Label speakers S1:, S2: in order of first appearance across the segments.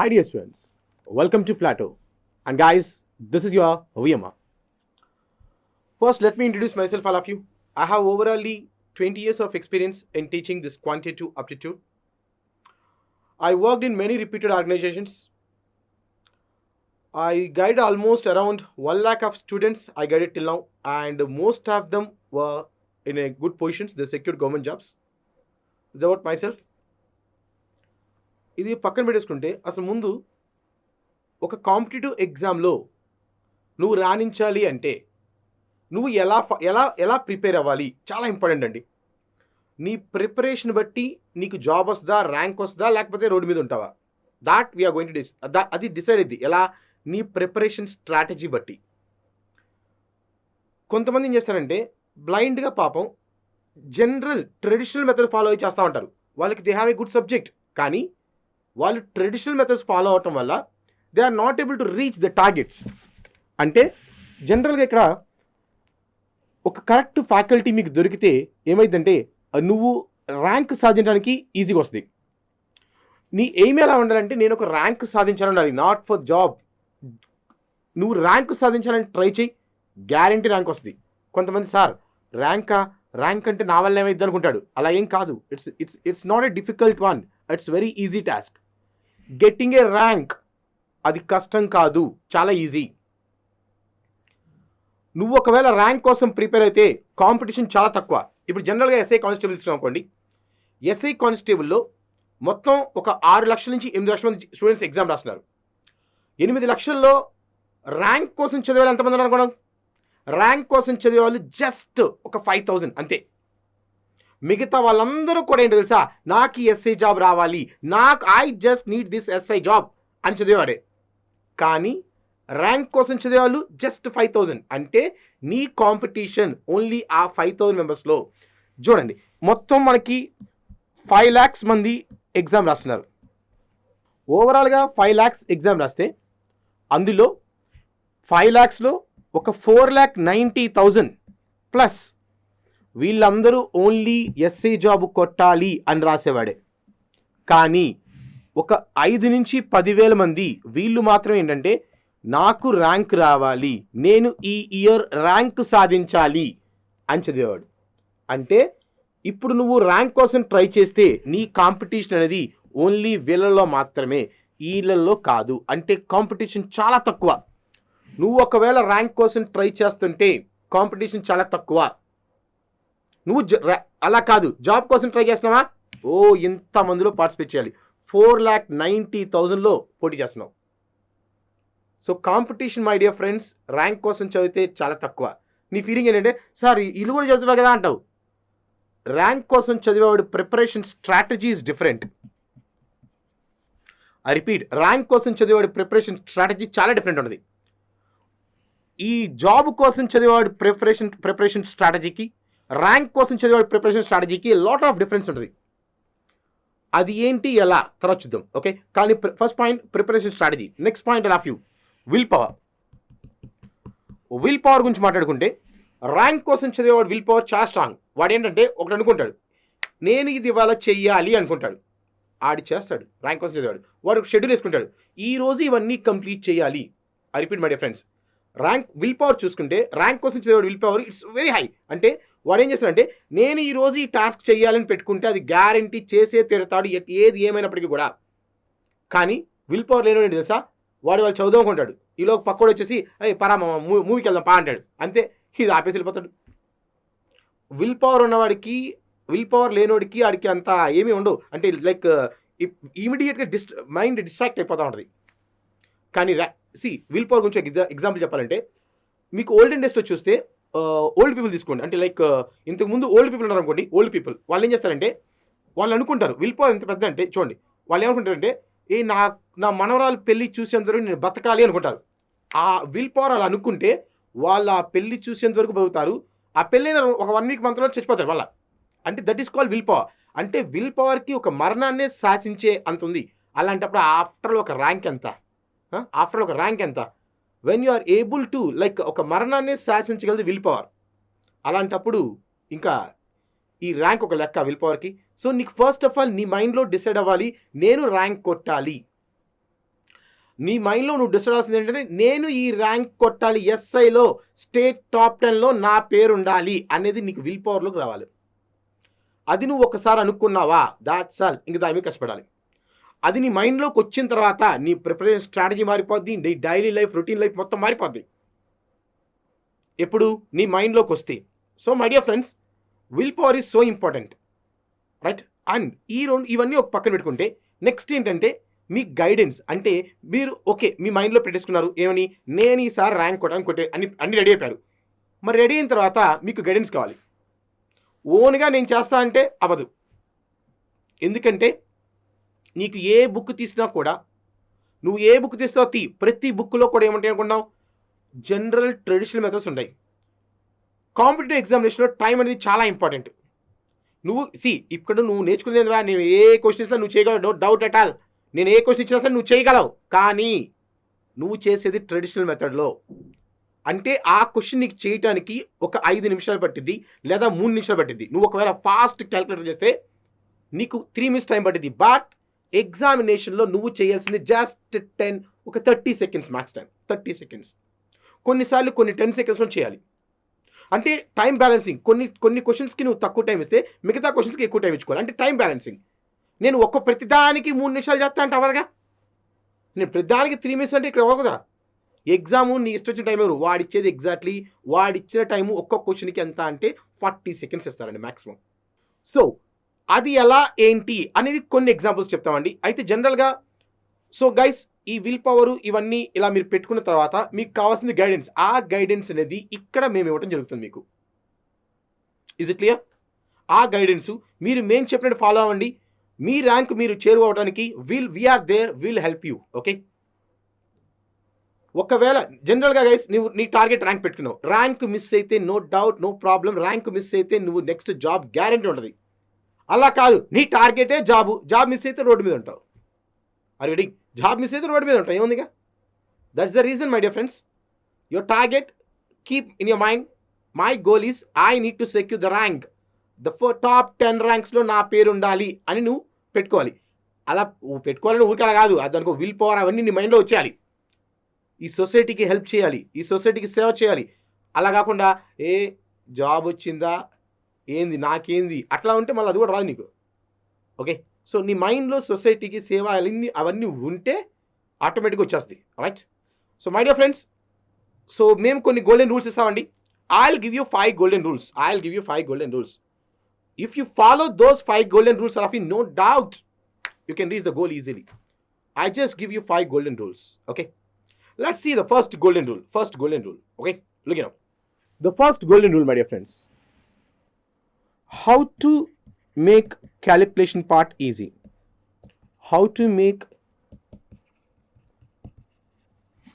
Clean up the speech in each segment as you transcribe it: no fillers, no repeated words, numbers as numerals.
S1: Hi, dear students. Welcome to Plateau. And guys, this is your VMR. First, let me introduce myself, all of you. I have overall 20 years of experience in teaching this quantitative aptitude. I worked in many reputed organizations. I guide almost around 1 lakh of students I guided till now, and most of them were in a good positions. They secured government jobs. It's about myself. ఇది పక్కన పెట్టేసుకుంటే అసలు ముందు ఒక competitive ఎగ్జామ్లో నువ్వు రాణించాలి అంటే నువ్వు ఎలా ప్రిపేర్ అవ్వాలి చాలా ఇంపార్టెంట్ అండి. నీ ప్రిపరేషన్ బట్టి నీకు జాబ్ వస్తుందా, ర్యాంక్ వస్తుందా, లేకపోతే రోడ్డు మీద ఉంటావా, దాట్ వీఆర్ గోయింగ్ టు అది డిసైడ్ అయింది ఎలా నీ ప్రిపరేషన్ స్ట్రాటజీ బట్టి. కొంతమంది ఏం చేస్తారంటే బ్లైండ్గా పాపం జనరల్ ట్రెడిషనల్ మెథడ్ ఫాలో అయ్యి చేస్తూ ఉంటారు. వాళ్ళకి they have a good subject, కానీ వాళ్ళు ట్రెడిషనల్ మెథడ్స్ ఫాలో అవటం వల్ల they are not able to reach the targets. అంటే జనరల్గా ఇక్కడ ఒక కరెక్ట్ ఫ్యాకల్టీ మీకు దొరికితే ఏమైందంటే నువ్వు ర్యాంక్ సాధించడానికి ఈజీగా వస్తుంది. నీ ఎయిమ్ ఎలా ఉండాలంటే నేను ఒక ర్యాంక్ సాధించాలని ఉండాలి, నాట్ ఫర్ జాబ్. నువ్వు ర్యాంక్ సాధించాలని ట్రై చేయి, గ్యారంటీ ర్యాంక్ వస్తుంది. కొంతమంది సార్ ర్యాంక్ అంటే నా వల్ల ఏమైంది అనుకుంటాడు. అలా ఏం కాదు. It's not a difficult one, it's very easy task. Getting a rank అది కష్టం కాదు, చాలా ఈజీ. నువ్వు ఒకవేళ ర్యాంక్ కోసం ప్రిపేర్ అయితే కాంపిటీషన్ చాలా తక్కువ. ఇప్పుడు జనరల్గా ఎస్ఐ కానిస్టేబుల్ ఇస్తున్నాం అనుకోండి. ఎస్ఐ కానిస్టేబుల్లో మొత్తం ఒక 6 లక్షల నుంచి 8 లక్షల మంది స్టూడెంట్స్ ఎగ్జామ్ రాస్తున్నారు. 8 లక్షల్లో ర్యాంక్ కోసం చదివేవాళ్ళు ఎంతమంది ఉన్నారు అనుకోవడం? ర్యాంక్ కోసం చదివేవాళ్ళు జస్ట్ ఒక 5,000 అంతే. మిగతా వాళ్ళందరూ కూడా ఏంటో తెలుసా, నాకు ఈ ఎస్ఐ జాబ్ రావాలి, I just need this SI job అని చదివేవాడే. కానీ ర్యాంక్ కోసం చదివేవాళ్ళు జస్ట్ 5,000. అంటే నీ కాంపిటీషన్ ఓన్లీ ఆ 5,000 మెంబర్స్లో. చూడండి, మొత్తం మనకి 5 lakhs మంది ఎగ్జామ్ రాస్తున్నారు. ఓవరాల్గా 5 lakhs ఎగ్జామ్ రాస్తే అందులో 5 lakhsలో ఒక 4,90,000 ప్లస్ వీళ్ళందరూ ఓన్లీ ఎస్ఐ జాబ్ కొట్టాలి అని రాసేవాడే. కానీ ఒక 5 నుంచి 10,000 మంది వీళ్ళు మాత్రం ఏంటంటే నాకు ర్యాంక్ రావాలి, నేను ఈ ఇయర్ ర్యాంక్ సాధించాలి అని చదివేవాడు. అంటే ఇప్పుడు నువ్వు ర్యాంక్ కోసం ట్రై చేస్తే నీ కాంపిటీషన్ అనేది ఓన్లీ వీళ్ళలో మాత్రమే, వీళ్ళల్లో కాదు. అంటే కాంపిటీషన్ చాలా తక్కువ. నువ్వు ఒకవేళ ర్యాంక్ కోసం ట్రై చేస్తుంటే కాంపిటీషన్ చాలా తక్కువ. నువ్వు అలా కాదు, జాబ్ కోసం ట్రై చేస్తున్నావా, ఇంతమందిలో పార్టిసిపేట్ చేయాలి. 4,90,000లో పోటీ చేస్తున్నావు. So competition my dear friends rank కోసం చదివితే చాలా తక్కువ. నీ ఫీలింగ్ ఏంటంటే సార్ ఇల్లు కూడా చదువుతున్నావు కదా అంటావు. ర్యాంక్ కోసం చదివేవాడు preparation strategy is different. I repeat, rank కోసం చదివేవాడు ప్రిపరేషన్ స్ట్రాటజీ చాలా డిఫరెంట్ ఉంటుంది. ఈ జాబ్ కోసం చదివేవాడు ప్రిపరేషన్ స్ట్రాటజీకి, ర్యాంక్ కోసం చదివేవాడు ప్రిపరేషన్ స్ట్రాటజీకి లాట్ ఆఫ్ డిఫరెన్స్ ఉంటుంది. అది ఏంటి ఎలా తర్వాత చూద్దాం, ఓకే. కానీ first point preparation strategy. Next point of you will power. Will power గురించి మాట్లాడుకుంటే ర్యాంక్ కోసం చదివేవాడు విల్ పవర్ చాలా స్ట్రాంగ్. వాడు ఏంటంటే ఒకటి అనుకుంటాడు, నేను ఇది ఇవాళ చెయ్యాలి అనుకుంటాడు, ఆడి చేస్తాడు. ర్యాంక్ కోసం చదివాడు వాడు షెడ్యూల్ వేసుకుంటాడు, ఈ రోజు ఇవన్నీ కంప్లీట్ చేయాలి. I repeat my dear friends, will power చూసుకుంటే ర్యాంక్ కోసం చదివాడు will power it's very high. అంటే వాడు ఏం చేస్తాడంటే నేను ఈ రోజు ఈ టాస్క్ చేయాలని పెట్టుకుంటే అది గ్యారంటీ చేసే తీరుతాడు ఏది ఏమైనప్పటికీ కూడా. కానీ విల్ పవర్ లేనివాడు ఏంటి తెలుసా, వాడు వాళ్ళు చదువుకుంటాడు, ఈలోకి పక్కోడు వచ్చేసి పరా మూవీకి వెళ్దాం పా అంటాడు, అంతే, ఇది ఆపేసి వెళ్ళిపోతాడు. విల్ పవర్ ఉన్నవాడికి విల్ పవర్ లేనివాడికి వాడికి అంత ఏమీ ఉండవు. అంటే లైక్ ఇమీడియట్గా మైండ్ డిస్ట్రాక్ట్ అయిపోతూ ఉంటుంది. కానీ విల్ పవర్ గురించి ఎగ్జాంపుల్ చెప్పాలంటే మీకు ఓల్డెన్ డేస్లో చూస్తే ఓల్డ్ పీపుల్ తీసుకోండి. అంటే లైక్ ఇంతకుముందు ఓల్డ్ పీపుల్ ఉన్నారు అనుకోండి. ఓల్డ్ పీపుల్ వాళ్ళు ఏం చేస్తారంటే వాళ్ళు అనుకుంటారు విల్ పవర్ ఎంత పెద్ద అంటే చూడండి, వాళ్ళు ఏమనుకుంటారంటే నా మనవరాలు పెళ్ళి చూసేంతవరకు నేను బతకాలి అనుకుంటారు. ఆ విల్ పవర్ అలా అనుకుంటే వాళ్ళు ఆ పెళ్ళి చూసేంత వరకు బతుకుతారు. ఆ పెళ్ళైన ఒక 1 week మంత్లో చచ్చిపోతారు వాళ్ళ. అంటే that is called will power. అంటే విల్ పవర్కి ఒక మరణాన్నే శాసించే అంత ఉంది. అలాంటప్పుడు ఆఫ్టర్ ఒక ర్యాంక్ ఎంత, when you are able to like ఒక మరణాన్ని శాసించగలదు విల్ పవర్. అలాంటప్పుడు ఇంకా ఈ ర్యాంక్ ఒక లెక్క విల్ పవర్కి. సో నీకు ఫస్ట్ ఆఫ్ ఆల్ నీ మైండ్లో డిసైడ్ అవ్వాలి, నేను ర్యాంక్ కొట్టాలి. నీ మైండ్లో నువ్వు డిసైడ్ అవ్వాల్సింది ఏంటంటే నేను ఈ ర్యాంక్ కొట్టాలి, ఎస్ఐలో స్టేట్ టాప్ 10లో నా పేరు ఉండాలి అనేది నీకు విల్ పవర్లోకి రావాలి. అది నువ్వు ఒకసారి అనుకున్నావా, దాట్స్ ఆల్. ఇంక దాని మీద కష్టపడాలి. అది నీ మైండ్లోకి వచ్చిన తర్వాత నీ ప్రిపరేషన్ స్ట్రాటజీ మారిపోద్ది, నీ డైలీ లైఫ్ రొటీన్ లైఫ్ మొత్తం మారిపోద్ది ఎప్పుడు నీ మైండ్లోకి వస్తే. So my dear friends, will power is so important, right? And ఇవన్నీ ఒక పక్కన పెట్టుకుంటే నెక్స్ట్ ఏంటంటే మీ గైడెన్స్. అంటే మీరు ఓకే మీ మైండ్లో పెట్టేసుకున్నారు ఏమని, నేను ఈసారి ర్యాంక్ కొట్టే అన్ని రెడీ అయిపోయారు. మరి రెడీ అయిన తర్వాత మీకు గైడెన్స్ కావాలి. ఓన్గా నేను చేస్తా అంటే అవ్వదు. ఎందుకంటే నీకు ఏ బుక్ తీసినా కూడా, నువ్వు ఏ బుక్ తీస్తావు ప్రతి బుక్లో కూడా ఏమంటాయి అనుకున్నావు, జనరల్ ట్రెడిషనల్ మెథడ్స్ ఉంటాయి. కాంపిటేటివ్ ఎగ్జామినేషన్లో టైం అనేది చాలా ఇంపార్టెంట్. నువ్వు ఇక్కడ నువ్వు నేర్చుకునేది నేను ఏ క్వశ్చన్ ఇస్తా నువ్వు చేయగలవు, నో డౌట్ ఎట్ ఆల్. నేను ఏ క్వశ్చన్ ఇచ్చినా సరే నువ్వు చేయగలవు. కానీ నువ్వు చేసేది ట్రెడిషనల్ మెథడ్లో. అంటే ఆ క్వశ్చన్ నీకు చేయడానికి ఒక 5 నిమిషాలు పట్టిద్ది లేదా 3 నిమిషాలు పట్టిద్ది. నువ్వు ఒకవేళ ఫాస్ట్ క్యాలిక్యులేటర్ చేస్తే నీకు 3 మినిట్స్ టైం పట్టిద్ది. బట్ ఎగ్జామినేషన్లో నువ్వు చేయాల్సింది just 30 seconds max time, 30 seconds. కొన్నిసార్లు కొన్ని 10 సెకండ్స్లో చేయాలి. అంటే టైం బ్యాలెన్సింగ్. కొన్ని క్వశ్చన్స్కి నువ్వు తక్కువ టైం ఇస్తే మిగతా క్వశ్చన్స్కి ఎక్కువ టైం ఇచ్చుకోవాలి. అంటే టైం బ్యాలెన్సింగ్. నేను ప్రతిదానికి 3 నిమిషాలు చేస్తా అంటే అవ్వదుగా. నేను ప్రతిదానికి 3 మినిట్స్ అంటే ఇక్కడ అవ్వదు కదా. ఎగ్జాము నీ ఇష్టం వచ్చిన టైం ఎవరు వాడిచ్చేది ఎగ్జాక్ట్లీ వాడిచ్చిన టైము ఒక్కొక్క క్వశ్చన్కి ఎంత అంటే 40 సెకండ్స్ ఇస్తారండి మ్యాక్సిమం. సో అది ఎలా ఏంటి అనేది కొన్ని ఎగ్జాంపుల్స్ చెప్తామండి. అయితే జనరల్గా సో గైస్ ఈ విల్ పవర్ ఇవన్నీ ఇలా మీరు పెట్టుకున్న తర్వాత మీకు కావాల్సింది గైడెన్స్. ఆ గైడెన్స్ అనేది ఇక్కడ మేము ఇవ్వడం జరుగుతుంది మీకు. Is it clear? ఆ గైడెన్స్ మీరు మేము చెప్పినట్టు ఫాలో అవ్వండి. మీ ర్యాంక్ మీరు చేరుకోవడానికి వీఆర్ దేర్, విల్ హెల్ప్ యూ. ఓకే, ఒకవేళ జనరల్గా గైస్ నీ టార్గెట్ ర్యాంక్ పెట్టుకున్నావు, ర్యాంక్ మిస్ అయితే no doubt no problem. Rank miss అయితే నువ్వు నెక్స్ట్ జాబ్ గ్యారంటీ ఉంటుంది. అలా కాదు, నీ టార్గెటే జాబ్ మిస్ అయితే రోడ్డు మీద ఉంటావు. Are ready? జాబ్ మిస్ అయితే రోడ్డు మీద ఉంటావు, ఏముందిగా. That's the reason my dear friends. Your target keep in your mind. My goal is I need to secure the rank. Top 10 ర్యాంక్స్లో నా పేరు ఉండాలి అని నువ్వు పెట్టుకోవాలి. అలా పెట్టుకోవాలని ఊరికలా కాదు, దానికి విల్ పవర్ అవన్నీ నీ మైండ్లో వచ్చేయాలి. ఈ సొసైటీకి హెల్ప్ చేయాలి, ఈ సొసైటీకి సేవ చేయాలి. అలా కాకుండా జాబ్ వచ్చిందా ఏంది నాకేంది అట్లా ఉంటే మళ్ళీ అది కూడా రాదు నీకు. ఓకే, సో నీ మైండ్లో సొసైటీకి సేవ అవన్నీ ఉంటే ఆటోమేటిక్గా వచ్చేస్తాయి, right? So my dear friends, so మేము కొన్ని గోల్డెన్ రూల్స్ ఇస్తామండి. I'll give you 5 golden rules. If you follow those 5 golden rules, Rafi, no doubt you can reach the goal easily. I just give you 5 golden rules. Okay, let's see the first golden rule. Okay, look it up. The first golden rule, my dear friends, how to make calculation part easy. How to make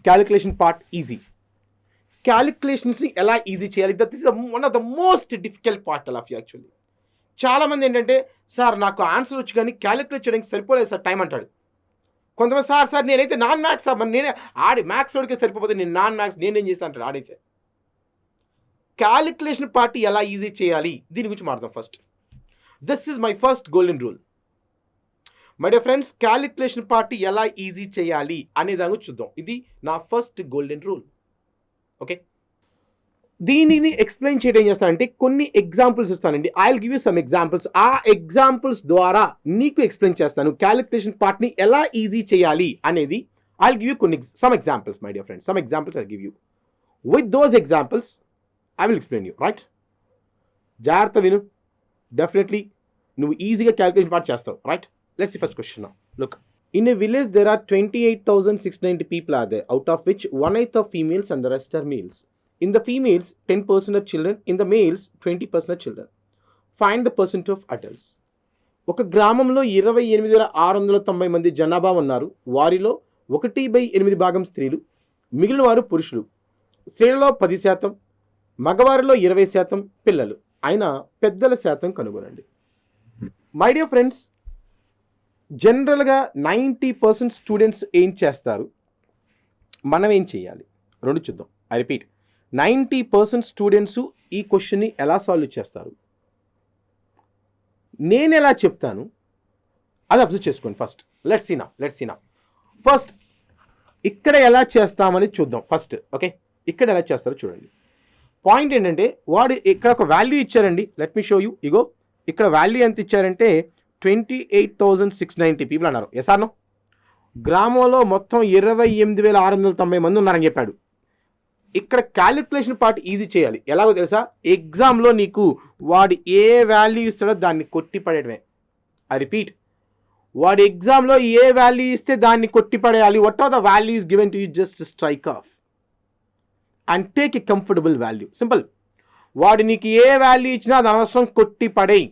S1: calculation part easy. Calculations ni ela easy cheyali. That is one of the most difficult part of you actually. చాలామంది ఏంటంటే sir నాకు answer వచ్చి కానీ calculate చేయడానికి సరిపోలేదు sir time అంటాడు. కొంతమంది sir నేనైతే నాన్ మ్యాథ్స్ సార్ నేనే మ్యాథ్స్ వాడికే సరిపోతే నేను నాన్ మ్యాథ్స్ నేనేం చేస్తాను అంటాడు ఆడైతే. క్యాలిక్యులేషన్ పార్ట్ ఎలా ఈజీ చేయాలి దీని గురించి మాట్లాడదాం first. This is my first golden rule my dear friends. Calculation part ఎలా ఈజీ చేయాలి అనే దాని గురించి చూద్దాం. ఇది నా ఫస్ట్ గోల్డెన్ రూల్. ఓకే, దీనిని ఎక్స్ప్లెయిన్ చేయడం ఏం చేస్తానంటే కొన్ని ఎగ్జాంపుల్స్ ఇస్తానండి. I will give you some examples. ఆ ఎగ్జాంపుల్స్ ద్వారా నీకు ఎక్స్ప్లెయిన్ చేస్తాను క్యాలిక్యులేషన్ పార్ట్ని ఎలా ఈజీ చేయాలి అనేది. I will give you some examples my dear friends. Some examples I give you. With those examples I will explain you, right? జాగ్రత్త విను. డెఫినెట్లీ నువ్వు ఈజీగా క్యాలిక్యులేషన్ పార్ట్ చేస్తావు, right? Let's see first question. Look, in a village there are 28,690 people are there, out of which 1/8 are females and the rest are males. In the females 10% are children, in the males 20% are children. Find the percent of adults. ఒక గ్రామంలో 28,690 మంది జనాభా ఉన్నారు. వారిలో 1/8 భాగం స్త్రీలు, మిగిలిన వారు పురుషులు. స్త్రీలలో 10%, మగవారిలో 20% పిల్లలు. అయినా పెద్దల శాతం కనుగొనండి. మై డియర్ ఫ్రెండ్స్, జనరల్గా 90% స్టూడెంట్స్ ఏం చేస్తారు, మనం ఏం చేయాలి రెండు చూద్దాం. ఐ రిపీట్, 90% స్టూడెంట్స్ ఈ క్వశ్చన్ని ఎలా సాల్వ్ చేస్తారు, నేను ఎలా చెప్తాను అది అబ్జర్వ్ చేసుకోండి first. Let's see now. First ఇక్కడ ఎలా చేస్తామని చూద్దాం ఫస్ట్. ఓకే, ఇక్కడ ఎలా చేస్తారో చూడండి. పాయింట్ ఏంటంటే వాడు ఇక్కడ ఒక వాల్యూ ఇచ్చారండి. Let me show you. ఇగో ఇక్కడ వాల్యూ ఎంత ఇచ్చారంటే 28,690 పీపుల్ అన్నారు. Yes or no? గ్రామంలో మొత్తం 28,690 మంది ఉన్నారని చెప్పాడు. ఇక్కడ క్యాలిక్యులేషన్ పార్ట్ ఈజీ చేయాలి. ఎలాగో తెలుసా? ఎగ్జామ్లో నీకు వాడు ఏ వాల్యూ ఇస్తాడో దాన్ని కొట్టి పడేయడమే. ఐ రిపీట్, వాడు ఎగ్జామ్లో ఏ వాల్యూ ఇస్తే దాన్ని కొట్టి పడేయాలి. What are the values given to you, just strike off and take a comfortable value. Simple. వాడు నీకు ఏ వాల్యూ ఇచ్చినా అది అనవసరం, కొట్టి పడేయి.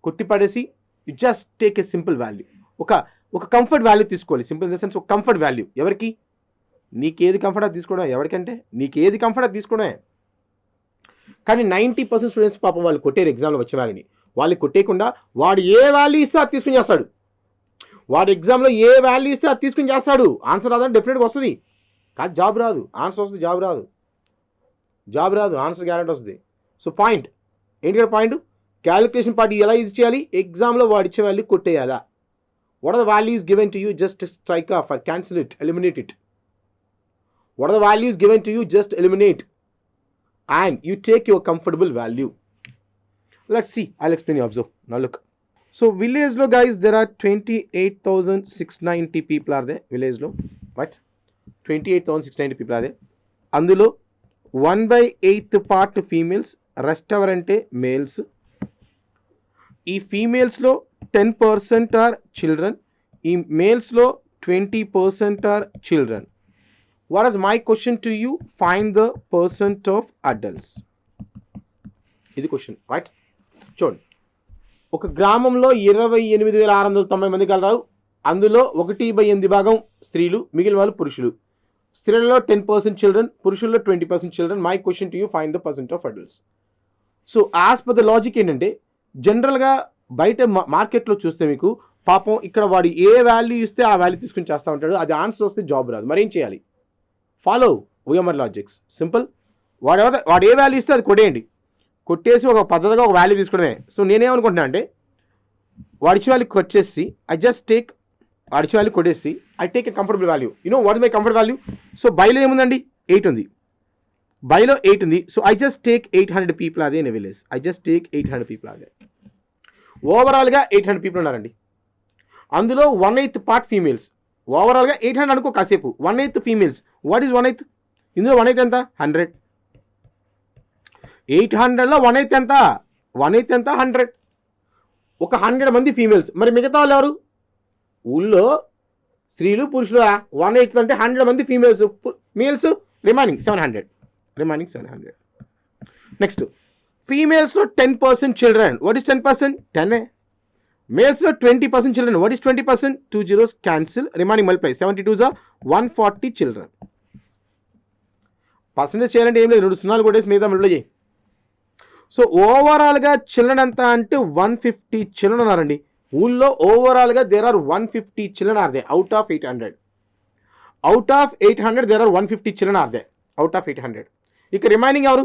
S1: కొట్టి పడేసి you just take a simple value. ఒక కంఫర్ట్ వాల్యూ తీసుకోవాలి. సింపుల్ ఇన్ ద సెన్స్ ఒక కంఫర్ట్ వాల్యూ. ఎవరికి? నీకేది కంఫర్ట్ అది తీసుకోవడం. ఎవరికంటే నీకేది కంఫర్ట్ అది తీసుకోవడమే. కానీ 90% స్టూడెంట్స్ పాపం వాళ్ళు కొట్టారు ఎగ్జామ్లో వచ్చే వాళ్ళని. వాళ్ళు కొట్టేయకుండా వాడు ఏ వాల్యూ ఇస్తే అది తీసుకుని చేస్తాడు. వాడు ఎగ్జామ్లో ఏ వాల్యూ ఇస్తే అది తీసుకుని చేస్తాడు. ఆన్సర్ రాదని డెఫినెట్గా వస్తుంది. కాదు జాబ్ రాదు. ఆన్సర్ వస్తుంది, జాబ్ రాదు. జాబ్ రాదు, ఆన్సర్ గ్యారెంటీ వస్తుంది. సో పాయింట్ ఏంటి ఇక్కడ? పాయింట్ క్యాలిక్యులేషన్ పార్ట్ ఎలా ఈజీ చేయాలి? ఎగ్జామ్లో వాడు ఇచ్చే వాల్యూ కొట్టేయాలా. What are the values given to you, just strike off or cancel it, eliminate it. What are the values given to you? Just eliminate and you take your comfortable value. Let's see. I'll explain you. Observe. Now look. So village lo guys, there are 28,690 people are there. Village lo, right? 28,690 people are there. Andulo 1/8 part females, rest ఎవరంటే males. ఈ females లో 10% are children. ఈ males లో 20% are children. What is my question to you? Find the percent of adults. ఇది question, right? చూడండి, ఒక గ్రామంలో 28,690 మంది కలరారు. అందులో 1/8 భాగం స్త్రీలు, మిగిలిన వాళ్ళు పురుషులు. స్త్రీలలో 10% చిల్డ్రన్, పురుషుల్లో 20% children. My question to you, find the percent of adults. So as per the logic ఏంటంటే, జనరల్గా బయట మార్కెట్లో చూస్తే మీకు పాపం ఇక్కడ వాడు ఏ వాల్యూ ఇస్తే ఆ వాల్యూ తీసుకుని చేస్తూ ఉంటాడు. అది ఆన్సర్ వస్తే జాబ్ రాదు. మరేం చేయాలి? Follow OMR logics. సింపుల్. వాడు ఏ వాల్యూ ఇస్తే అది కొట్టేయండి. కొట్టేసి ఒక పద్ధతిగా ఒక వాల్యూ తీసుకోవడమే. సో నేనేమనుకుంటున్నా అంటే, వాడిచ్చి వాల్యూ వచ్చేసి ఐ జస్ట్ టేక్, వాడిచ్చి వాల్యూ కొట్టేసి I take a comfortable value. You know what is my comfort value? So బైలో ఏముందండి? 8 ఉంది. బైలో 8 ఉంది. So I just take 800 people అదే in village. I just take 800 people అదే. ఓవరాల్గా 800 పీపుల్ ఉన్నారండి. అందులో 1/8 పార్ట్ ఫీమేల్స్. ఓవరాల్గా 800 అనుకో కాసేపు. 1/8 ఫీమేల్స్. What is 1/8? ఇందులో 1/8 ఎంత? 100. 800లో 1/8 ఎంత? 1/8 ఎంత? 100. ఒక 100 మంది ఫీమేల్స్. మరి మిగతా వాళ్ళు ఎవరు? ఊళ్ళో స్త్రీలు పురుషులు. 1/8 అంటే 100 మంది females, males remaining 700. Remaining 700. Next, ఫీమేల్స్లో 10% చిల్డ్రన్. What is 10%? 10. మేల్స్లో 20% children. What is 20%? 2 zeros cancel, remaining multiply. 72s are 140 children. Percentage చేయాలంటే ఏం లేదు, 2 సున్నాలు కొట్టేసి మిగతా మల్టిప్లై చేయి. సో ఓవరాల్గా చిల్డ్రన్ ఎంత అంటే 150 చిల్డ్రన్ ఉన్నారండి. ఊళ్ళో ఓవరాల్గా there are 150 children are they out of 800. Out of 800 there are 150 children are they out of 800. ఇక రిమైనింగ్ ఎవరు?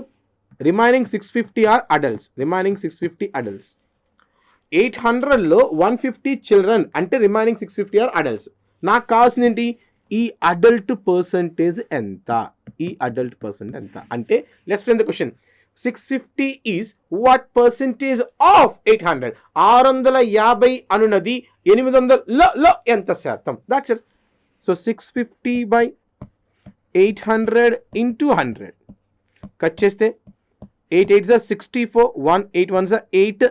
S1: Remaining 650 are adults. Remaining 650 adults. 800లో 150 చిల్డ్రన్ అంటే రిమైనింగ్ 650 ఆర్ అడల్ట్స్. నాకు కావాల్సింది ఏంటి? ఈ అడల్ట్ పర్సంటేజ్ ఎంత? ఈ అడల్ట్ పర్సెంట్ ఎంత అంటే, let's frame the question. 650 is what percentage of 800? 650 అనున్నది 800లో ఎంత శాతం? That's it. So 650/800 into 100 cut చేస్తే 8 8s are 64, 1 8 1s are 8,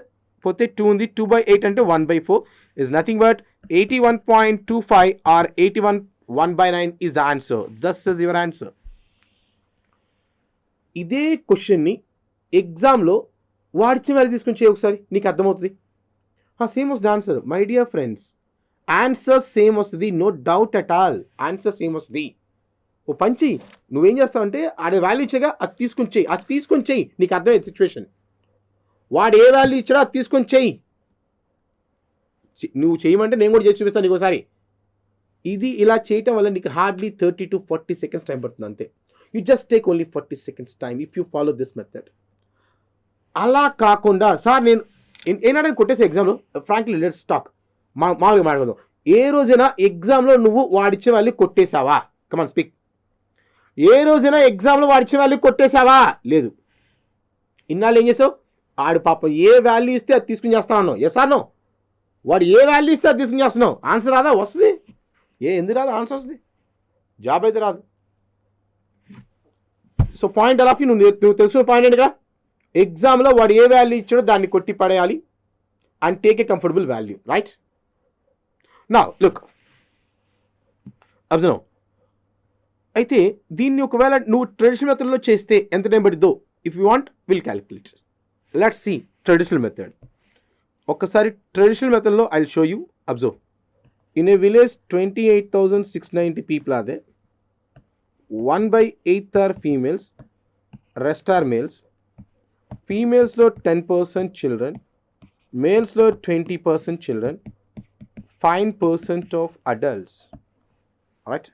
S1: పోతే 2 ఉంది. 2/8 అంటే 1/4 is nothing but 81.25 or 81/1/9 is the answer. This is your answer. ఇదే క్వశ్చన్ని ఎగ్జామ్లో వాడిచ్చిన వాల్యూ తీసుకొని చేయి ఒకసారి, నీకు అర్థమవుతుంది. సేమ్ వస్తుంది answer. My dear friends, answer same వస్తుంది, no doubt at all. Answer same వస్తుంది. ఓ పంచి నువ్వేం చేస్తావంటే, ఆడే వాల్యూ ఇచ్చాగా అది తీసుకొని చెయ్యి. అది తీసుకొని చెయ్యి, నీకు అర్థమైంది సిచ్యువేషన్. వాడు ఏ వాల్యూ ఇచ్చాడో అది తీసుకొని చెయ్యి. నువ్వు చేయమంటే నేను కూడా చేసి చూపిస్తాను నీకు ఒకసారి. ఇది ఇలా చేయటం వల్ల నీకు హార్డ్లీ 30 to 40 seconds టైం పడుతుంది అంతే. You just take only 40 seconds time if you follow this method. అలా కాకుండా సార్ నేను ఏనాడని కొట్టేసి ఎగ్జామ్లో, ఫ్రాంక్లీ లెట్స్ టాక్, మామూలుగా మాట్లాడదాం. ఏ రోజైనా ఎగ్జామ్లో నువ్వు వాడిచ్చే వాల్యూ కొట్టేశావా? Come on speak. ఏ రోజైనా ఎగ్జామ్లో వాడు ఇచ్చిన వాల్యూ కొట్టేశావా? లేదు. ఇన్నాళ్ళు ఏం చేసావు? ఆడు పాప ఏ వాల్యూ ఇస్తే అది తీసుకుని చేస్తా అన్నావు. Yes or no? వాడు ఏ వాల్యూ ఇస్తే అది తీసుకుని చేస్తున్నావు. ఆన్సర్ రాదా? వస్తుంది. ఎందుకు రాదు? ఆన్సర్ వస్తుంది, జాబ్ అయితే రాదు. సో పాయింట్ ఆఫ్ వ్యూ నువ్వు తెలుసుకున్న పాయింట్ ఏంటిగా, ఎగ్జామ్లో వాడు ఏ వాల్యూ ఇచ్చాడో దాన్ని కొట్టి పడేయాలి and take a comfortable value, right? నా లుక్ అబ్జర్వ్. అయితే దీన్ని ఒకవేళ నువ్వు ట్రెడిషనల్ మెథడ్లో చేస్తే ఎంత టైం పడుతుందో, if you want will calculate. Let's see traditional method. ఒక్కసారి ట్రెడిషనల్ మెథడ్లో I will show you. Observe. In a village 28,690 people are there. 1/8 are females, rest are males. ఫీమేల్స్లో 10% చిల్డ్రన్, మేల్స్లో 20% చిల్డ్రన్, 5% ఆఫ్ అడల్ట్స్, రైట్?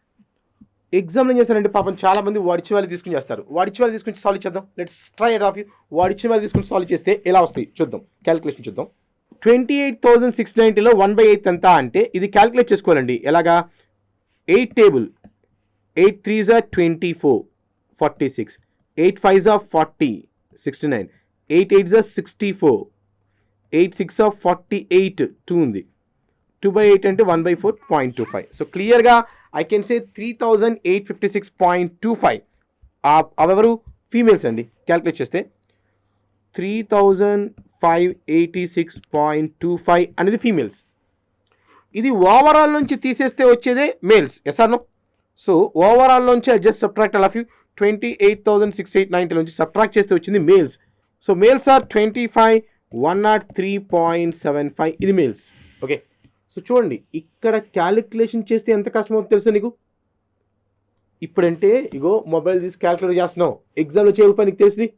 S1: ఎగ్జామ్లో ఏం చేస్తారంటే పాపం చాలామంది వాడిచ్చిన వాళ్ళు తీసుకుని చేస్తారు. వాడిచ్చిన వాళ్ళు తీసుకుని సాల్వ్ చేద్దాం. Let's try it of you. వాడిచ్చిన వాళ్ళు తీసుకుని సాల్వ్ చేస్తే ఎలా వస్తాయి చూద్దాం. క్యాలిక్యులేషన్ చూద్దాం. 28,690లో 1/8 ఎంత అంటే ఇది క్యాలిక్యులేట్ చేసుకోవాలండి. ఎలాగా? 8 table, 8 3s are 24, 46, 8 5s are 40, 69, 8 8s are 64, 8 6 are 48, 2 ఉంది. 2/8 అంటే 1/4, 0.25. సో క్లియర్గా ఐ కెన్ సే 3,856.25 అవెవరు? ఫీమేల్స్ అండి. క్యాలిక్యులేట్ చేస్తే 3,586.25 అనేది ఫీమేల్స్. ఇది ఓవరాల్ నుంచి తీసేస్తే వచ్చేదే males. Yes or no? So overall నుంచి just subtract all of you. 28,690 నుంచి సబ్ట్రాక్ట్ చేస్తే వచ్చింది మేల్స్. So males are 25,103.75. ఇది మేల్స్. ఓకే. సో చూడండి, ఇక్కడ క్యాలిక్యులేషన్ చేస్తే ఎంత కష్టం అవుతుందో తెలుసా నీకు? ఇప్పుడంటే ఇగో మొబైల్ తీసి క్యాలిక్యులేట్ చేస్తున్నావు. ఎగ్జామ్లో చేయకపోయి నీకు తెలిసింది.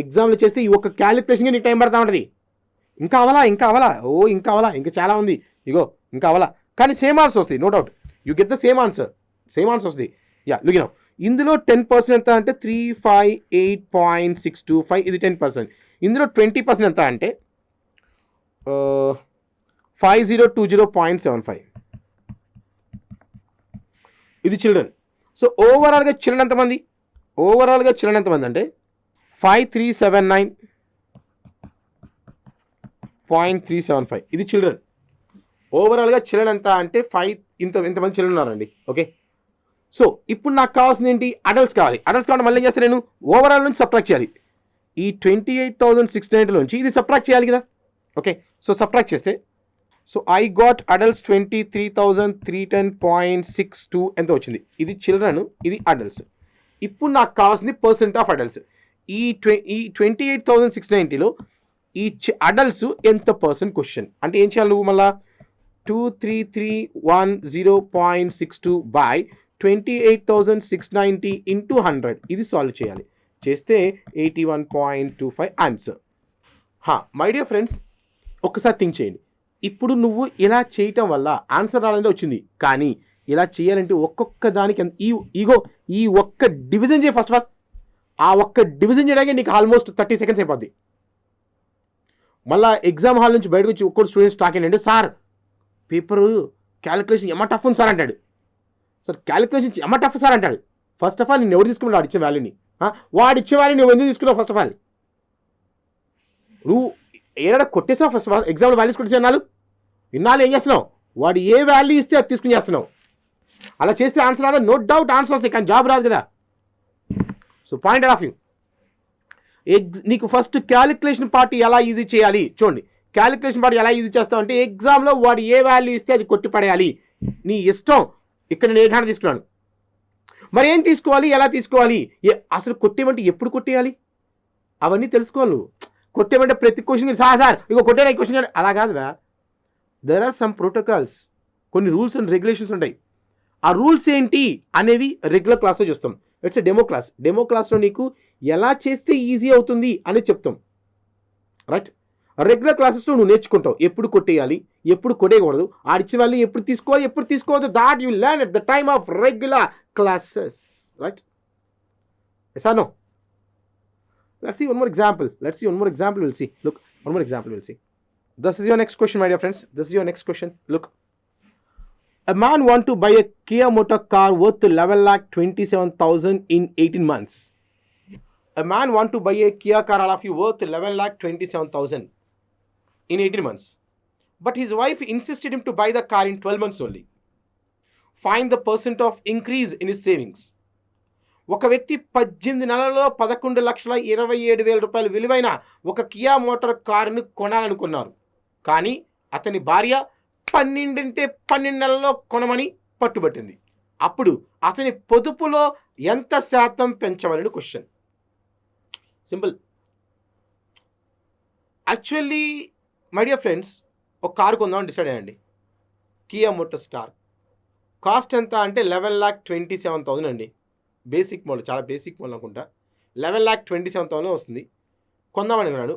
S1: ఎగ్జామ్లో చేస్తే ఈ ఒక్క క్యాలిక్యులేషన్కి నీకు టైం పడతా ఉంటుంది. ఇంకా అవలా, ఇంకా చాలా ఉంది. ఇగో ఇంకా అవలా, కానీ సేమ్ ఆన్సర్ వస్తుంది. No doubt you get the same answer వస్తుంది. యా లుకినో ఇందులో 10% ఎంత అంటే 358.625. ఇది 10%. ఇందులో 20% ఎంత అంటే 5020.75. ఇది చిల్డ్రన్. సో ఓవరాల్గా చిల్డ్రన్ ఎంతమంది? అంటే 5379.375. ఇది చిల్డ్రన్. ఓవరాల్గా చిల్డ్రన్ ఎంత అంటే ఇంతమంది చిల్డ్రన్ ఉన్నారండి. ఓకే. సో ఇప్పుడు నాకు కావాల్సింది ఏంటి? అడల్ట్స్ కావాలి. మళ్ళీ ఏం చేస్తాను నేను? ఓవరాల్ నుంచి సబ్ట్రాక్ట్ చేయాలి. ఈ 28,690 నుంచి ఇది సబ్ట్రాక్ట్ చేయాలి కదా. ఓకే. సో సబ్ట్రాక్ట్ చేస్తే సో ఐ గాట్ అడల్ట్స్ 23,310.62 ఎంత వచ్చింది? ఇది చిల్డ్రన్, ఇది అడల్ట్స్. ఇప్పుడు నాకు కావాల్సింది పర్సెంట్ ఆఫ్ అడల్ట్స్. ఈ 28,690లో ఈ అడల్ట్స్ ఎంత పర్సెంట్ క్వశ్చన్ అంటే ఏం చేయాలి నువ్వు? మళ్ళా 23,310.62 బై 28,690 ఇంటూ 100 ఇది సాల్వ్ చేయాలి. చేస్తే 81.25 ఆన్సర్. మై డియర్ ఫ్రెండ్స్, ఒక్కసారి థింక్ చేయండి. ఇప్పుడు నువ్వు ఇలా చేయటం వల్ల ఆన్సర్ రావాలంటే వచ్చింది, కానీ ఇలా చేయాలంటే ఒక్కొక్క దానికి ఈ ఒక్క డివిజన్ చేయి. ఫస్ట్ ఆఫ్ ఆల్ ఆ ఒక్క డివిజన్ చేయడానికి నీకు ఆల్మోస్ట్ 30 seconds అయిపోద్ది. మళ్ళీ ఎగ్జామ్ హాల్ నుంచి బయటకు వచ్చి ఒక్కరు స్టూడెంట్ స్టాక్ ఏంటంటే, సార్ పేపరు క్యాలిక్యులేషన్ ఏమో టఫ్ ఉంది సార్ అంటాడు. సార్ క్యాలిక్యులేషన్ ఏమో టఫ్ సార్ అంటాడు. ఫస్ట్ ఆఫ్ ఆల్ నేను ఎవరు తీసుకున్నాడు? వాడిచ్చే వాల్యూని. వాడిచ్చే వాల్యూ నువ్వు ఎందుకు తీసుకున్నావు? ఫస్ట్ ఆఫ్ ఆల్ నువ్వు ఏడా కొట్టేసావు. ఫస్ట్ ఆఫ్ ఆల్ ఎగ్జామ్లో వాల్యూస్ కొట్టేసావు. ఇన్నాళ్ళు ఏం చేస్తున్నావు? వాడు ఏ వాల్యూ ఇస్తే అది తీసుకుని చేస్తున్నావు. అలా చేస్తే ఆన్సర్ రాదా? నో డౌట్ ఆన్సర్ వస్తాయి, కానీ జాబ్ రాదు కదా. సో పాయింట్ ఆఫ్ వ్యూ, నీకు ఫస్ట్ క్యాలిక్యులేషన్ పార్ట్ ఎలా ఈజీ చేయాలి చూడండి. క్యాలిక్యులేషన్ పార్ట్ ఎలా ఈజీ చేస్తావు అంటే ఎగ్జామ్లో వాడు ఏ వాల్యూ ఇస్తే అది కొట్టి పడేయాలి. నీ ఇష్టం. ఇక్కడ నేను 800 తీసుకున్నాను, మరి ఏం తీసుకోవాలి, ఎలా తీసుకోవాలి, అసలు కొట్టేమంటే ఎప్పుడు కొట్టేయాలి అవన్నీ తెలుసుకోవాలి. కొట్టేమంటే ప్రతి క్వశ్చన్ సార్ ఇగో కొట్టేనా ఈ క్వశ్చన్ అలా కాదుగా. దెర్ ఆర్ సమ్ ప్రోటోకాల్స్, కొన్ని రూల్స్ అండ్ రెగ్యులేషన్స్ ఉంటాయి. ఆ రూల్స్ ఏంటి అనేవి రెగ్యులర్ క్లాస్లో చూస్తాం. It's a demo class. Demo క్లాస్లో నీకు ఎలా చేస్తే ఈజీ అవుతుంది అనేది చెప్తాం, రైట్? రెగ్యులర్ క్లాసెస్లో నువ్వు నేర్చుకుంటావు ఎప్పుడు కొట్టేయాలి, ఎప్పుడు కొట్టేయకూడదు, ఆడిచ్చిన వాళ్ళు ఎప్పుడు తీసుకోవాలి, ఎప్పుడు తీసుకోవద్దు. That you learn at the time of regular classes, right? Yes or no? Let's see one more example. We'll see. Look, one more example. We'll see. This is your next question, my dear friends. Look, A man want to buy a Kia motor car worth 11,27,000 in 18 months. A man want to buy a Kia car all of you worth 11,27,000 in 18 months. But his wife insisted him to buy the car in 12 months only. Find the percent of increase in his savings. ఒక వ్యక్తి 18 నెలల్లో 11,27,000 రూపాయల విలువైన ఒక Kia motor కారును కొనాలనుకున్నారు. కానీ అతని భార్య 12 నెలల్లో కొనమని పట్టుబట్టింది. అప్పుడు అతని పొదుపులో ఎంత శాతం పెంచవలని question. Simple. Actually my dear friends, ఒక కారు కొందామని డిసైడ్ అయ్యండి. కియా మోటార్స్ కార్ కాస్ట్ ఎంత అంటే 11,27,000 అండి. బేసిక్ మోడల్, చాలా బేసిక్ మోడల్ అనుకుంటా. 11,27,000 వస్తుంది. కొందామని అన్నాడు.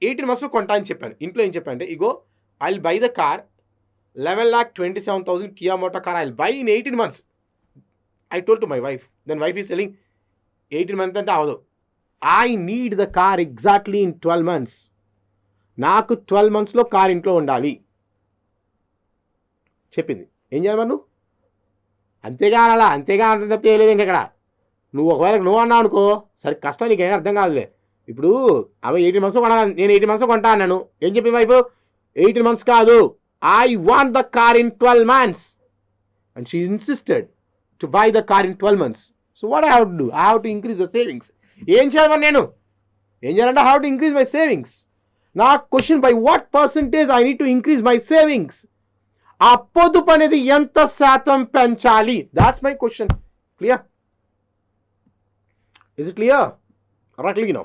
S1: 18 monthsలో కొంటా అని చెప్పాను. ఇంట్లో ఏం చెప్పాను అంటే, ఇగో I will buy the car 11,27,000 Kia motor car I will buy in 18 months. I told to my wife. Then wife is telling 18 months అంటే అవదు. I need the car exactly in 12 months. నాకు 12 monthsలో కార్ ఇంట్లో ఉండాలి చెప్పింది. ఏం చేయాలి మరి నువ్వు? అంతేగా అలా, అంతేగా అంటే తప్పితే లేదు. ఇంకెక్కడ నువ్వు ఒకవేళ నువ్వు అన్నావు అనుకో, సరే కష్టం, నీకేం అర్థం కాదులే. ఇప్పుడు అవి 18 months కొనాలి, నేను 18 months కొంటా అన్నాను. ఏం చెప్పింది వైఫ్? 18 months కాదు, I want the car in 12 months. And she insisted to buy the car in 12 months. So what I have to do? I have to increase the savings. ఏం చేయాలి మరి నేను? ఏం చేయాలంటే I have to increase my savings. నా question, by what percentage I need to increase my savings? ఆ పొదుపు అనేది ఎంత శాతం పెంచాలి? That's my question. Clear? Is it clear? Rightly no.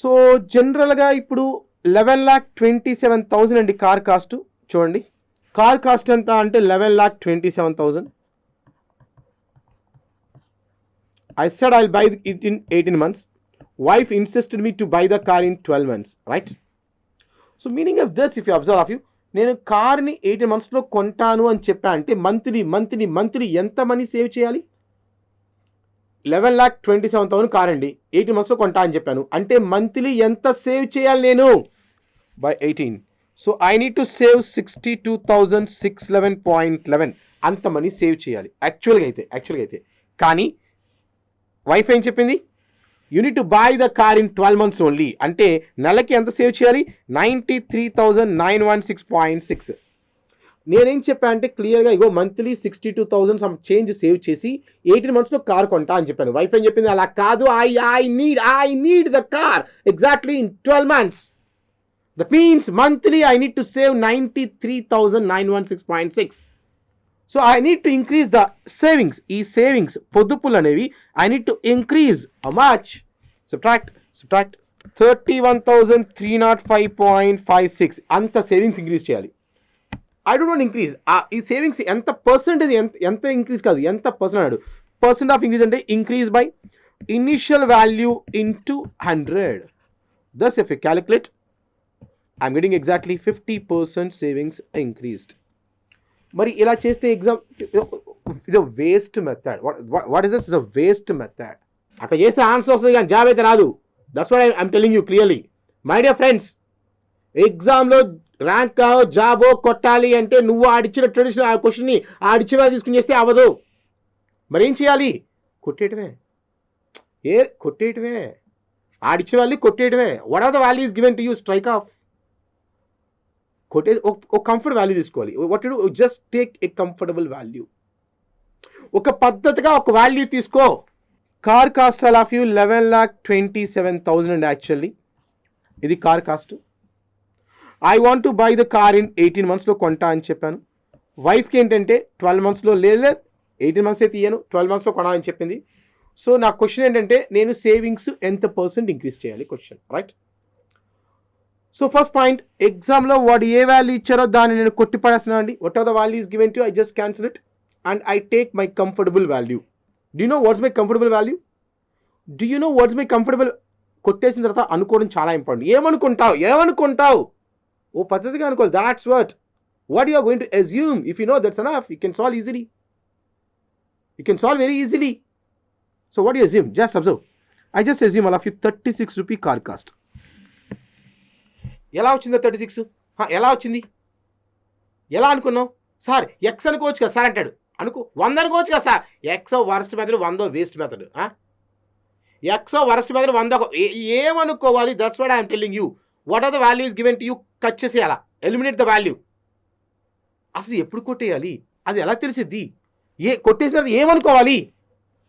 S1: So జనరల్గా ఇప్పుడు 11,27,000 అండి కార్ కాస్ట్. చూడండి, కార్ కాస్ట్ ఎంత అంటే 11,27,000. I said I'll buy it in 18 months. Wife insisted me to buy the car in 12 months, right? So meaning of this, if you observe, నేను కార్ని 18 monthsలో కొంటాను అని చెప్పా అంటే మంత్లీ ఎంత మనీ సేవ్ చేయాలి? 11,27,000 కార్ అండి, 18 monthsలో కొంటా అని చెప్పాను అంటే మంత్లీ ఎంత సేవ్ చేయాలి నేను? By 18. So I need to save 62,611.11. అంత మనీ సేవ్ చేయాలి యాక్చువల్గా అయితే. కానీ వైఫ్ ఏం చెప్పింది? You need to buy the car in 12 months only. అంటే నెలకి ఎంత సేవ్ చేయాలి? 93,916.6. నేనేం చెప్పాను అంటే క్లియర్గా, ఇగో మంత్లీ 62,000 సమ్ చేంజ్ సేవ్ చేసి 18 monthsలో కార్ కొంటా అని చెప్పాను. వైఫ్ ఏం చెప్పింది? అలా కాదు, I need the car exactly in 12 months. That means monthly I need to save 93,916.6. So I need to increase the savings. ఈ సేవింగ్స్ పొదుపులు అనేవి I need to increase how much? Subtract 31,305.56. అంత సేవింగ్స్ ఇంక్రీజ్ చేయాలి. I don't want increase. ఈ savings ఎంత percentage, ఎంత increase కాదు, ఎంత పర్సెంట్ అన్నాడు. పర్సెంట్ ఆఫ్ ఇంక్రీజ్ అంటే increase by initial value into 100. Thus if you calculate, I'm getting exactly 50% savings increased. మరి ఇలా చేస్తే ఎగ్జామ్ ఇది waste method. What is this? Is a waste method. అట్లా చేస్తే ఆన్సర్ వస్తుంది కానీ జాబ్ అయితే రాదు. That's what I'm telling you clearly. My dear friends, ఎగ్జామ్లో ర్యాంక్ జాబో కొట్టాలి అంటే నువ్వు ఆడిచ్చిన ట్రెడిషనల్ ఆ క్వశ్చన్ని ఆడిచ్చిన తీసుకుని చేస్తే అవ్వదు. మరి ఏం చేయాలి? కొట్టేయటమే. ఆడిచ్చిన వాళ్ళు కొట్టేయటమే. What are the values given to you? Strike off. ఒక కంఫర్ట్ వాల్యూ తీసుకోవాలి. What do? Just take a comfortable value. ఒక పద్ధతిగా ఒక వాల్యూ తీసుకో. Car cost all of you 11,27,000 అండి. యాక్చువల్లీ ఇది car cost. I want to buy the car in 18 monthsలో కొంటా అని చెప్పాను. వైఫ్కి ఏంటంటే 12 monthsలో లేదు 18 months తీయను, 12 monthsలో కొనాలని చెప్పింది. సో నా క్వశ్చన్ ఏంటంటే నేను సేవింగ్స్ ఎంత పర్సెంట్ ఇంక్రీజ్ చేయాలి question, right? So first point, ఎగ్జామ్లో వాడు ఏ వాల్యూ ఇచ్చారో దాన్ని నేను కొట్టి పడేస్తున్నాను అండి. What are the values given to? I just cancel it and I take my comfortable value. Do you know what's my comfortable value? కొట్టేసిన తర్వాత అనుకోవడం చాలా ఇంపార్టెంట్. ఏమనుకుంటావు? ఓ పద్ధతిగా అనుకోవాలి. That's what you are going to assume. If you know that's enough, you can solve easily. Very easily. So what you assume? Just observe. I just assume all of you 36 rupee car cost. ఎలా వచ్చిందో 36? ఎలా వచ్చింది? ఎలా అనుకున్నావు? Sir X అనుకోవచ్చు కదా sir అంటాడు. అనుకో 100 అనుకోవచ్చు కదా sir. X worst method, 100 waste method. X worst method 100 ఏమనుకోవాలి? That's what I'm telling you. What are the values given to you? Cut చేసేయాలా, ఎలిమినేట్ ద వాల్యూ. అసలు ఎప్పుడు కొట్టేయాలి, అది ఎలా తెలిసిద్ది, కొట్టేసిన తర్వాత ఏమనుకోవాలి,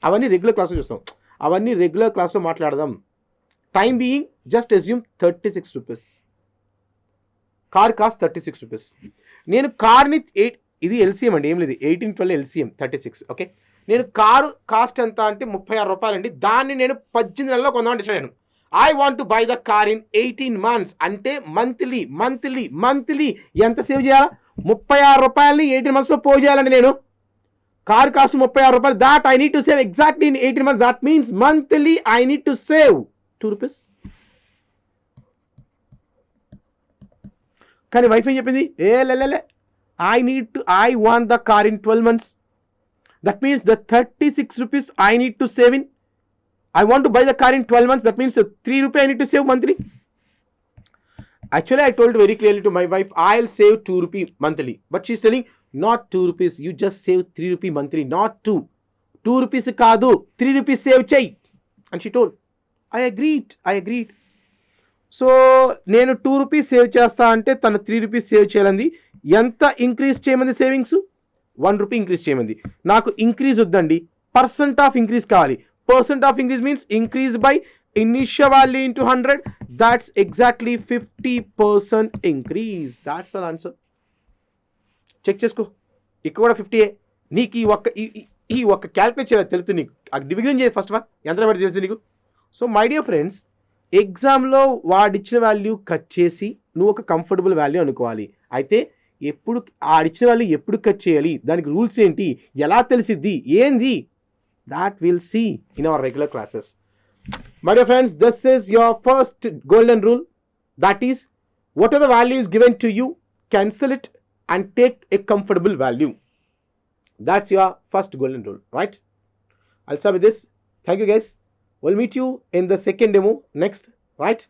S1: అవన్నీ రెగ్యులర్ క్లాస్లో చూస్తాం. అవన్నీ రెగ్యులర్ క్లాస్లో మాట్లాడదాం. Time being just assume 36 rupees. Car cost 36 rupees. నేను కార్ని ఇది ఎల్సీఎం అండి, ఏం లేదు, 1812 ఎల్సీఎం 36. ఓకే, నేను కారు కాస్ట్ ఎంత అంటే 36 రూపాయలు అండి. దాన్ని నేను 18 నెలల్లో కొందామని డిసైడ్ అయ్యాను. I want to buy the car in 18 months. అంటే మంత్లీ మంత్లీ మంత్లీ ఎంత సేవ్ చేయాలా? 36 రూపాయలని 18 monthsలో పో చేయాలండి. నేను కార్ కాస్ట్ 36 రూపాయలు. That I need to save exactly in 18 months. That means monthly I need to save 2 rupees. కానీ వైఫ్ ఏం చెప్పింది? I want the car in 12 months. That means the 36 rupees I need to save in. I want to buy the car in 12 months. That means 3 rupees I need to save monthly. Actually, I told very clearly to my wife, I'll save 2 rupees monthly. But she's telling, not 2 rupees. You just save 3 rupees monthly, not 2. 2 rupees kaadu, 3 rupees save chai. And she told, I agreed. So నేను 2 rupees save చేస్తా అంటే తను 3 rupees save చేయాలంది. ఎంత increase చేయమంది? Savings 1 rupee increase చేయమంది. నాకు increase వద్దండి, పర్సెంట్ ఆఫ్ ఇంక్రీజ్ కావాలి. Percent of increase means increase by initial value into 100. That's exactly 50% increase. That's the answer. Check చేసుకో, ఇక్కడ కూడా 50. నీకు ఈ ఒక్క క్యాల్కులేట్ చేయాలి తెలుస్తుంది నీకు. డివిజన్ చేయాలి ఫస్ట్ ఆఫ్ ఆల్, ఎంత బట్టి తెలుస్తుంది నీకు. సో మై డియర్ ఫ్రెండ్స్, ఎగ్జామ్లో వాడిచ్చిన వాల్యూ కట్ చేసి నువ్వు ఒక కంఫర్టబుల్ వాల్యూ అనుకోవాలి. అయితే ఎప్పుడు ఆడిచ్చిన వాల్యూ ఎప్పుడు కట్ చేయాలి, దానికి రూల్స్ ఏంటి, ఎలా తెలిసిద్ది, ఏంది, that will see in our regular classes. My dear friends, this is your first golden rule. That is what are the values given to you, cancel it and take a comfortable value. That's your first golden rule, right? I'll start with this. Thank you guys. We'll meet you in the second demo next, right?